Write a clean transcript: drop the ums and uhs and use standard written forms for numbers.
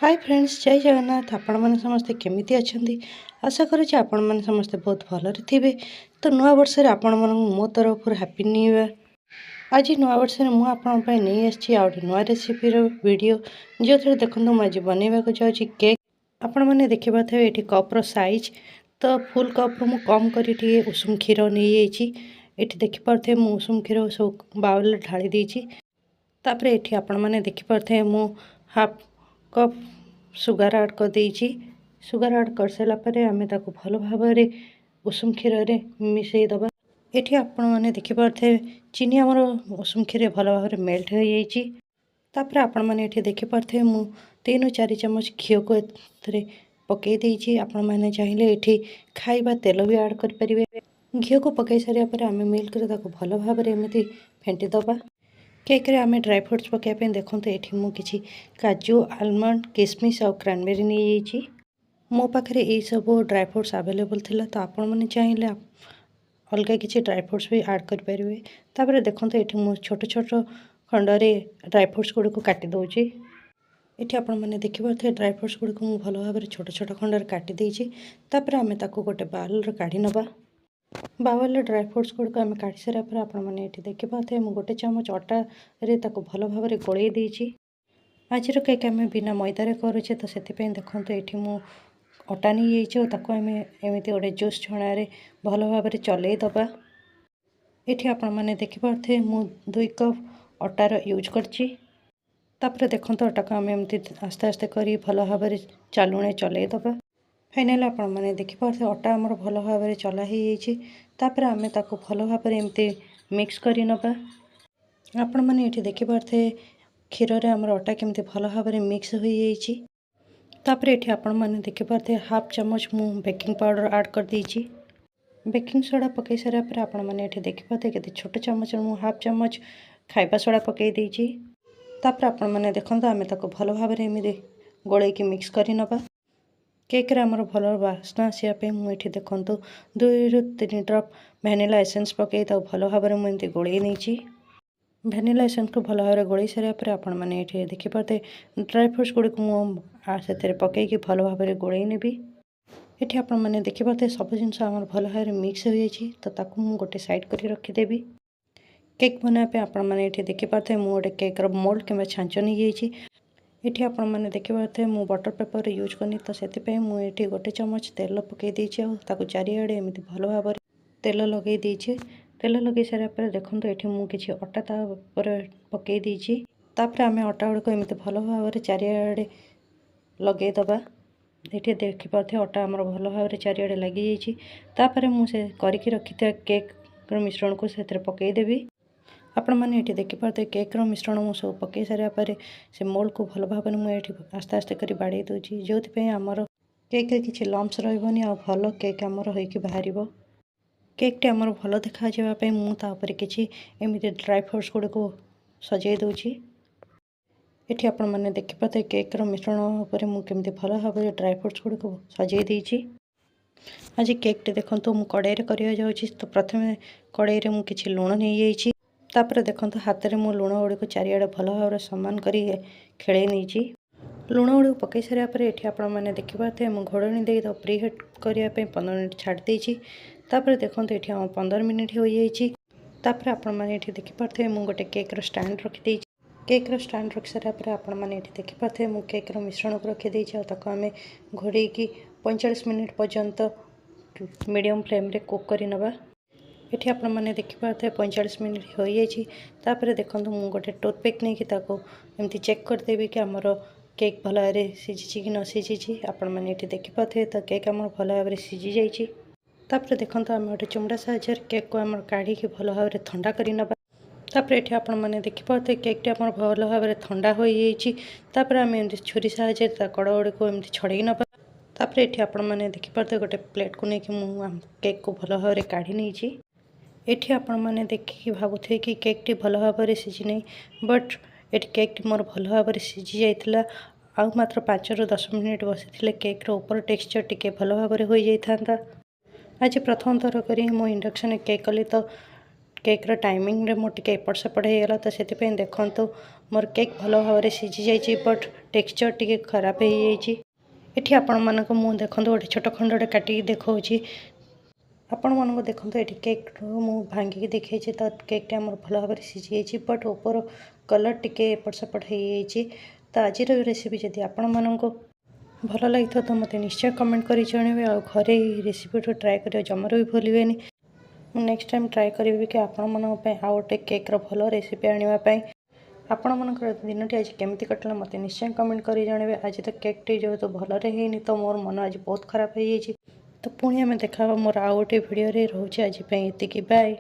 Hi friends, जय जगन्नाथ। आपण मैंने समस्ते केमिति अच्छंती? आशा करुच्चे आपण मैंने समस्ते बहुत भलरे थिबे। तो नुआ वर्ष रे आपण मानक मो तरफ हैप्पी न्यू ईयर। आज नुआ वर्ष रे मु आपण पय नै आछि आ नुआ रेसिपी रो वीडियो जो थरे देखंतु म आज बनेबा को जाउछि केक। आपण माने देखिबा थे एठी कप रो साइज तो फुल कप रो मु कम करी ठी उषुम क्षीर नै आइछि। एठी देखि परथे मु उषुम क्षीर सब बाउल ढाली देछि। तापरे एठी आपण माने देखि परथे मु हाफ कप सुगार ऐड कर देछि। सुगार ऐड कर सारा परे आमे ताको भलो भाबरे उषुम क्षीर रे मिसई दबा। एठी आपण माने देखि परथे चीनी हमर उषुम क्षीर भलो भाबरे मेल्ट हो जाइछि। तापरे आपण माने एठी देखि परथे मु 3-4 चम्मच घी को एथरे पकई देछि। आपण माने चाहिले एठी खाइबा तेल भी ऐड कर परिबे। घी को पकई सारिया परे आमे मिल्क रे ताको भलो भाबरे एमिति फेंटी दबा। केक रे आमे ड्राई फ्रूट्स पकाइबा पे देखंतु एठी मु किछि काजू, आलमंड, किशमिश और क्रैनबेरी नै जाइछि। मो पाखरे ए सब ड्राई फ्रूट्स अवेलेबल थिला, तो आपण माने चाहिले अलगा किछि ड्राई फ्रूट्स भी ऐड कर परिबे। तापरे देखंतु एठी मु छोट छोट खंड रे ड्राई फ्रूट्स गुडी को काटी दोछि। एठी आपण माने देखि परथे ड्राई फ्रूट्स गुडी को मु भलो भाबरे छोट छोट खंड रे काटी देछि। तापरे आमे ताको गोटे बाउल रे काढी नबा। बाउल ड्राई फ्रूट्स गुड को आम काढ़ी सारा पर आपण मैंने ये देखि पाते मु गोटे चमच अटा रे ताको भलो भाबरे गोळेई देछि। आज केक आम बिना मैदारे करुचे, तो से देखते ये मु अटा नहीं जाइए ताको आम एमती गोटे जूस छणा रे भलो भाबरे चलई दबा। एठी आपण मैंने देखि पारथे मु 2 कप अटार यूज करछि। तापरे देखंतु अटा को आम एमती आस्ते आस्ते करी भलो भाबरे चालुणे चलई दबा। फाइनाली आपण मैंने देखि पारथे अटा हमर भलो भाबरे चला ही जाइछि। तापरे आमे ताको भलो भाबरे एमती मिक्स करी नबा। आपण माने एठी देखि पारथे क्षीर रे हमर अटा केमती भलो भाबरे मिक्स होई जाइछि। तापरे एठी आपण माने देखि पारथे हाफ चम्मच मु बेकिंग पाउडर ऐड कर देछि। बेकिंग सोडा पकई सारा पर आपण माने एठी देखि पारथे केते छोट चम्मच मु हाफ चम्मच खाइबा सोडा पकई देछि। तापरे आपण माने देखंतु आमे ताको भलो भाबरे एमती गोळेई कि मिक्स करी नबा। केक रे हमर भलो बास्ना आसिया पे मु एठी देखंतु 2-3 ड्रॉप वैनिला एसेंस पकई ता भलो भाबरे मु एमती गोळेई नेछि। वैनिला एसेंस को भलो भाबरे गोळेई सारिया पर आपण माने एठी देखि पारथे ड्राई फ्रूट्स गुडी को मु सेतेरे पकई कि भलो भाबरे गोळेई नेबी। एठी आपण माने देखि पारथे सब जिंस हमर भलो भाबरे मिक्स हो जाइछि, तो ताकू मु गोटे साइड करी रखि देबी। केक बना पे आपण माने एठी देखि पारथे मु गोटे केक रो मोल्ड किबा छांच नै जाइछि। एठी आपण माने देखि पारथे मु बटर पेपर यूज करनी, तो सेति पे मु एठी गोटे चम्मच तेल पकई देछि आ ताकू चारिआडे एमिति भलो भाबरे तेल लगई देछि। तेल लगई सारा पर देखंतु एठी मु किछि अटा ता ऊपर पकई देछि। तापरे आमे अटा गुड को एमिति भलो भाबरे चारिआडे लगई दबा। एठी देखि पारथे अटा हमर भलो भाबरे चारिआडे लागि जाइछि। तापरे मु से करिकि रखिता केक रो मिश्रण को सेतरे पकई देबी। आपण माने एठी देखि पारथे केक रो मिश्रण मु सब पकई सारिया परे से मोल्ड को भलो भाबरे मु एठी आस्ते आस्ते करी बाडै दोछि, जोथि पे हमर केक रे किछि लम्प्स रहबनी आ भलो केक हमर होई कि बाहरिबो। केक टे हमर भलो देखा जेबा पे मु ता ऊपर किछि एमिति ड्राई फ्रूट्स गुड को सजाई दोछि। एठी आपण माने देखि पारथे केक रो मिश्रण ऊपर मु केमति भलो भाबरे ड्राई फ्रूट्स गुड को सजाई देछि। आज केक टे देखंतु मु कड़ाई रे करिया जाउछि, तो प्रथमे कड़ाई रे मु किछि लूण नै जाइछि। तापरे देखंतु हाथ रे मु लूण गुडी को चारिआडे भलो भाबरे समान करी खेळै नेछि। लूण गुडी पकई सारिया परे एठी आपण माने देखि पारथे मु घोडणी देई तो प्री हीट करिया पे 15 मिनिट छाडी देछि। तापरे देखंतु एठी हम 15 मिनिट हो जाइछि। तापरे आपण माने एठी देखि पारथे मु गोटे केक रो स्टैंड रखि देछि। केक रो स्टैंड रखि सारिया परे आपण माने एठी देखि पारथे मु केक रो मिश्रण को रखि देछि आ ताको आमे घोडै कि 45 मिनिट पर्यंत मीडियम फ्लेम रे कुक करी नबा। एठी आपण माने देखि पारथे 45 मिनिट हो जाइछि। तापरे देखंतु मु गोटे टूथपिक नै कि ताको एमती चेक कर देबी कि हमर केक भलो भाबरे सिझिछि कि न सिझिछि। आपण माने एठी देखि पारथे त केक हमर भलो भाबरे सिझि जाइछि। तापरे देखंतु आमे गोटे चमड़ा साहाय्य केक को हमर काढी कि भलो भाबरे ठंडा करी नबा। तापरे एठी आपण माने देखि पारथे केक टे हमर भलो भाबरे ठंडा होई जाइछि। तापरे आमे एमती छुरी साहाय्य ता कड़ गुडी को एमती छड़ेई नबा। तापरे एठी आपण माने देखि पारथे गोटे प्लेट को नै कि मु केक को भलो भाबरे काढी नेछि। एठी आपण माने देखि भाबुथे कि केक टी भलो भाबरे सिझि नै, बट एठी केक टी मोर भलो भाबरे सिझि जाइथिला। आ मात्र 5 ରୁ 10 मिनिट बसिथिले केक रो ऊपर टेक्सचर टिके भलो भाबरे होई जाइथांता। आज प्रथम थर करी मो इंडक्शन केक कली, तो केक्र टाइमिंग मो टिके एपट सेपट होगला तो से देखु मोर केक भल भाव में सीझी जाइए बट टेक्सचर टी खराब हो जाइए। आपण मानक मु देखो गोटे छोट खंडे काटिकी देखा आपण मानक देखो ये केक मु भांगिकी देखी तो केकटा मोर भल भाव में सीझी जाइए बट ऊपर कलर टिके एपट सेपट हो जाइए। तो आज रेसिपी जदि आपण मानक भल लगी तो मत निश्चय कमेंट कर जन आ घरे रेसिपी ट्राए कर जमार भी भूलें। नेक्स्ट टाइम ट्राए करी कि आपण मानक आउ गोटे केक्र भल रेसिपी आने आपण मनकर दिनटी आज केमती कटला मत निश्चय कमेंट कर जनइबे। आज तो केकटी जो तो भलरे है तो मोर मन आज बहुत खराब हो जाइए। तो पुणी आम देखा मोर आउ गोटे भिडियो रोचे आज ये बाय।